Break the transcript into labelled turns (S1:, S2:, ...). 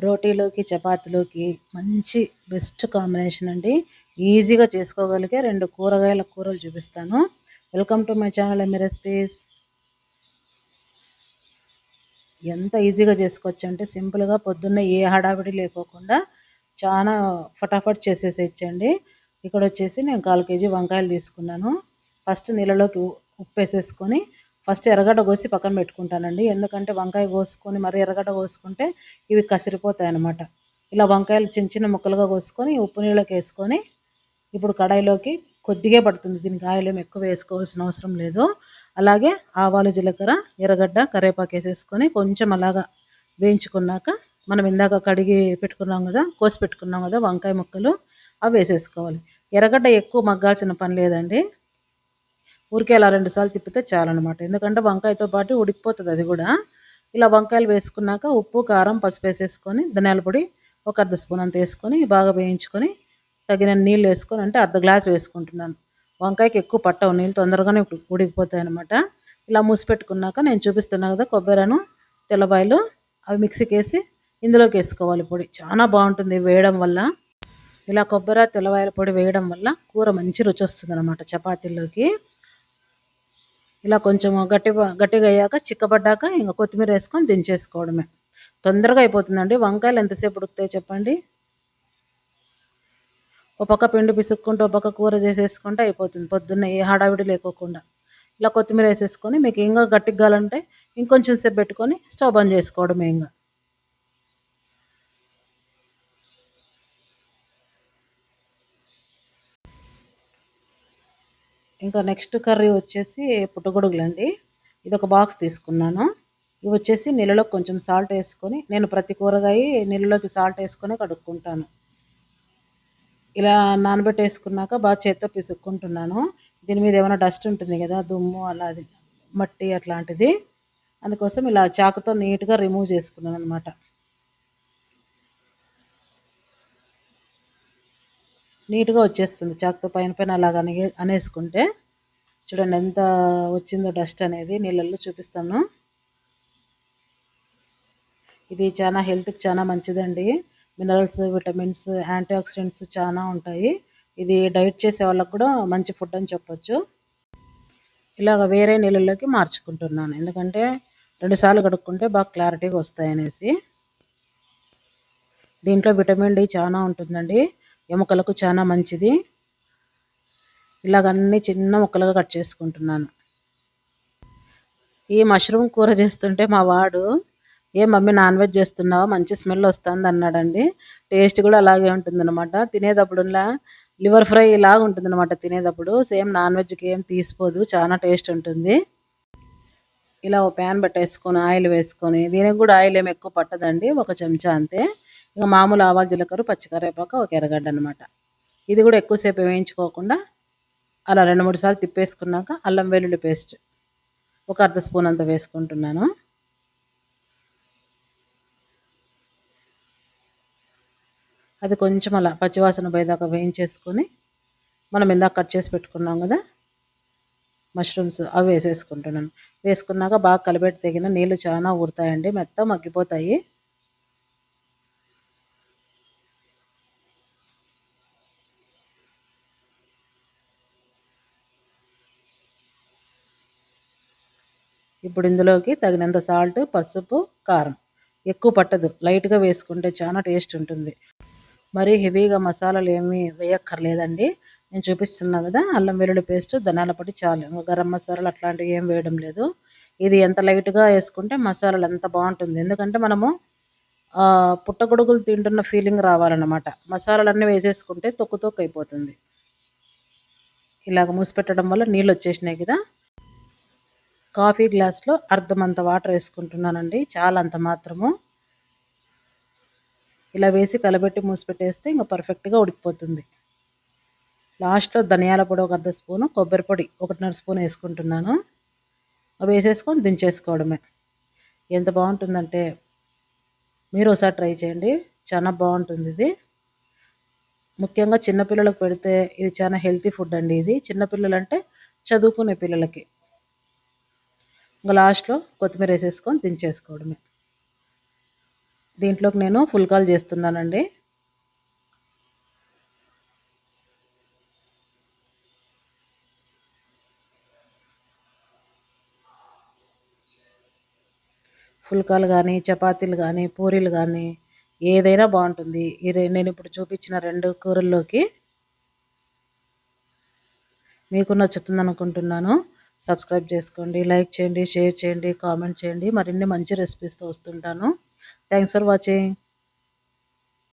S1: రోటీలోకి చపాతీలోకి మంచి best combination అండి. ఈజీగా చేసుకోగలిగే 2 కూరగాయల కూరలు చూపిస్తాను. Welcome to my channel yummy recipes. ఎంత ఈజీగా చేసుకోవచ్చు అంటే సింపుల్గా పొద్దున్నే ఏ హడావిడి లేకోకుండా చాలా ఫటాఫట్ చేసేసేయచ్చండి. ఇక్కడ వచ్చేసి నేను 1/4 కేజీ వంకాయలు తీసుకున్నాను. ఫస్ట్ నీళ్ళలోకి ఉప్పు వేసేసుకొని ఫస్ట్ ఎర్రగడ్డ కోసి పక్కన పెట్టుకుంటానండి. ఎందుకంటే వంకాయ కోసుకొని మరి ఎర్రగడ్డ కోసుకుంటే ఇవి కసిరిపోతాయి అన్నమాట. ఇలా వంకాయలు చిన్న చిన్న ముక్కలుగా కోసుకొని ఉప్పు నీళ్ళకి వేసుకొని ఇప్పుడు కడాయిలోకి కొద్దిగా పడుతుంది, దీనికి ఆయిల్ ఏమి ఎక్కువ వేసుకోవాల్సిన అవసరం లేదు. అలాగే ఆవాలు, జీలకర్ర, ఎర్రగడ్డ, కరివేపాకు వేసేసుకొని కొంచెం అలాగా వేయించుకున్నాక మనం ఇందాక కడిగి పెట్టుకున్నాం కదా, కోసి పెట్టుకున్నాం కదా వంకాయ ముక్కలు, అవి వేసేసుకోవాలి. ఎర్రగడ్డ ఎక్కువ మగ్గాల్సిన పని లేదండి, ఊరికే అలా 2 సార్లు తిప్పితే చాలన్నమాట. ఎందుకంటే వంకాయతో పాటు ఉడికిపోతుంది అది కూడా. ఇలా వంకాయలు వేసుకున్నాక ఉప్పు, కారం, పసుపు వేసేసుకొని ధనియాల పొడి ఒక 1/2 స్పూన్ అంత వేసుకొని బాగా వేయించుకొని తగిన నీళ్ళు వేసుకొని, అంటే 1/2 గ్లాస్ వేసుకుంటున్నాను. వంకాయకి ఎక్కువ పట్టవు నీళ్ళు, తొందరగానే ఉడికిపోతాయి అనమాట. ఇలా మూసి పెట్టుకున్నాక నేను చూపిస్తున్నా కదా కొబ్బరిను, తెల్లబాయలు, అవి మిక్సీకి వేసి ఇందులోకి వేసుకోవాలి పొడి. చాలా బాగుంటుంది వేయడం వల్ల. ఇలా కొబ్బరి, తెల్లవాయల పొడి వేయడం వల్ల కూర మంచి రుచి వస్తుంది అనమాట చపాతీల్లోకి. ఇలా కొంచెం గట్టిగా అయ్యాక చిక్కబడ్డాక ఇంకా కొత్తిమీర వేసుకొని దించేసుకోవడమే. తొందరగా అయిపోతుందండి. వంకాయలు ఎంతసేపు ఉడుకుతాయి చెప్పండి. ఒక పక్క పిండి పిసుక్కుంటూ ఒక పక్క కూర చేసేసుకుంటే అయిపోతుంది పొద్దున్న ఏ హడావిడి లేకోకుండా. ఇలా కొత్తిమీర వేసేసుకొని మీకు ఇంకా గట్టిగా కావాలంటే ఇంకొంచెం సేపు పెట్టుకొని స్టవ్ బంద్ చేసుకోవడమే. ఇంకా నెక్స్ట్ కర్రీ వచ్చేసి పుట్టగొడుగులండి. ఇది ఒక బాక్స్ తీసుకున్నాను. ఇవి వచ్చేసి నీళ్ళలో కొంచెం సాల్ట్ వేసుకొని, నేను ప్రతి కూరగాయ నీళ్ళలోకి సాల్ట్ వేసుకొని కడుక్కుంటాను. ఇలా నానబెట్టేసుకున్నాక బాగా చేత్తో పిసుక్కుంటున్నాను. దీని మీద ఏమైనా డస్ట్ ఉంటుంది కదా, దుమ్ము అలా మట్టి అట్లాంటిది, అందుకోసం ఇలా చాకుతో నీట్గా రిమూవ్ చేసుకున్నాను అనమాట. నీట్గా వచ్చేస్తుంది చాకుతో పైన పైన అలాగ అనేసుకుంటే. చూడండి ఎంత వచ్చిందో డస్ట్ అనేది, నీళ్ళల్లో చూపిస్తాను. ఇది చాలా హెల్త్కి చాలా మంచిదండి. మినరల్స్, విటమిన్స్, యాంటీ ఆక్సిడెంట్స్ చాలా ఉంటాయి. ఇది డైట్ చేసే వాళ్ళకు కూడా మంచి ఫుడ్ అని చెప్పొచ్చు. ఇలాగ వేరే నీళ్ళల్లోకి మార్చుకుంటున్నాను, ఎందుకంటే 2 సార్లు కడుక్కుంటే బాగా క్లారిటీగా వస్తాయి అనేసి. దీంట్లో విటమిన్ డి చాలా ఉంటుందండి, ఎముకలకు చాలా మంచిది. ఇలాగన్నీ చిన్న ముక్కలుగా కట్ చేసుకుంటున్నాను. ఈ మష్రూమ్ కూర చేస్తుంటే మా వాడు, ఏ మమ్మీ నాన్ వెజ్ చేస్తున్నావా, మంచి స్మెల్ వస్తుంది అన్నాడండి. టేస్ట్ కూడా అలాగే ఉంటుందన్నమాట. తినేటప్పుడులా లివర్ ఫ్రై లాగా ఉంటుందన్నమాట తినేటప్పుడు. సేమ్ నాన్ వెజ్కి ఏం తీసిపోదు, చాలా టేస్ట్ ఉంటుంది. ఇలా ఒక ప్యాన్ పెట్టేసుకొని ఆయిల్ వేసుకొని, దీనికి కూడా ఆయిల్ ఏమి ఎక్కువ పట్టదండి, 1 చెంచా అంతే. ఇంకా మామూలు ఆవాలు, జీలకర్ర, పచ్చికరివేపాకు, ఒక ఎర్రగడ్డ అనమాట. ఇది కూడా ఎక్కువసేపు వేయించుకోకుండా అలా 2-3 సార్లు తిప్పేసుకున్నాక అల్లం వెల్లుల్లి పేస్ట్ ఒక 1/2 స్పూన్ అంత వేసుకుంటున్నాను. అది కొంచెం అలా పచ్చివాసన పోయేదాకా వేయించేసుకొని మనం ఇందాక కట్ చేసి పెట్టుకున్నాం కదా మష్రూమ్స్, అవి వేసేసుకుంటున్నాను. వేసుకున్నాక బాగా కలిపెట్టి తెగిన నీళ్ళు చాలా ఊరుతాయండి, మెత్తం మగ్గిపోతాయి. ఇప్పుడు ఇందులోకి తగినంత సాల్ట్, పసుపు, కారం. ఎక్కువ పట్టదు, లైట్గా వేసుకుంటే చాలా టేస్ట్ ఉంటుంది. మరీ హెవీగా మసాలాలు ఏమీ వేయక్కర్లేదండి. నేను చూపిస్తున్నా కదా అల్లం వెల్లుల్లి పేస్ట్, ధనియాల పొడి చాలు, గరం మసాలాలు అట్లాంటివి ఏం వేయడం లేదు. ఇది ఎంత లైట్గా వేసుకుంటే మసాలాలు ఎంత బాగుంటుంది. ఎందుకంటే మనము పుట్టగొడుగులు తింటున్న ఫీలింగ్ రావాలన్నమాట. మసాలాలన్నీ వేసేసుకుంటే తొక్కు తొక్కు అయిపోతుంది. ఇలాగ మూసి పెట్టడం వల్ల నీళ్ళు వచ్చేసినాయి కదా. కాఫీ గ్లాస్లో అర్ధమంత వాటర్ వేసుకుంటున్నానండి, చాలా అంత మాత్రము. ఇలా వేసి కలబెట్టి మూసి పెట్టేస్తే ఇంకా పర్ఫెక్ట్గా ఉడికిపోతుంది. లాస్ట్లో ధనియాల పొడి ఒక 1/2 స్పూను, కొబ్బరి పొడి 1.5 స్పూన్ వేసుకుంటున్నాను. అవి వేసేసుకొని దించేసుకోవడమే. ఎంత బాగుంటుందంటే మీరు ఒకసారి ట్రై చేయండి, చాలా బాగుంటుంది ఇది. ముఖ్యంగా చిన్నపిల్లలకు పెడితే ఇది చాలా హెల్తీ ఫుడ్ అండి. ఇది చిన్నపిల్లలు అంటే చదువుకునే పిల్లలకి. ఇంకా లాస్ట్లో కొత్తిమీర వేసేసుకొని దించేసుకోవడమే. దీంట్లోకి నేను ఫుల్కాలు చేస్తున్నానండి. ఫుల్కాలు కానీ, చపాతీలు కానీ, పూరీలు కానీ ఏదైనా బాగుంటుంది. నేను ఇప్పుడు చూపించిన 2 కూరల్లోకి. మీకు నచ్చుతుంది అనుకుంటున్నాను. సబ్స్క్రైబ్ చేసుకోండి, లైక్ చేయండి, షేర్ చేయండి, కామెంట్ చేయండి. మరిన్ని మంచి రెసిపీస్తో వస్తుంటాను. Thanks for watching.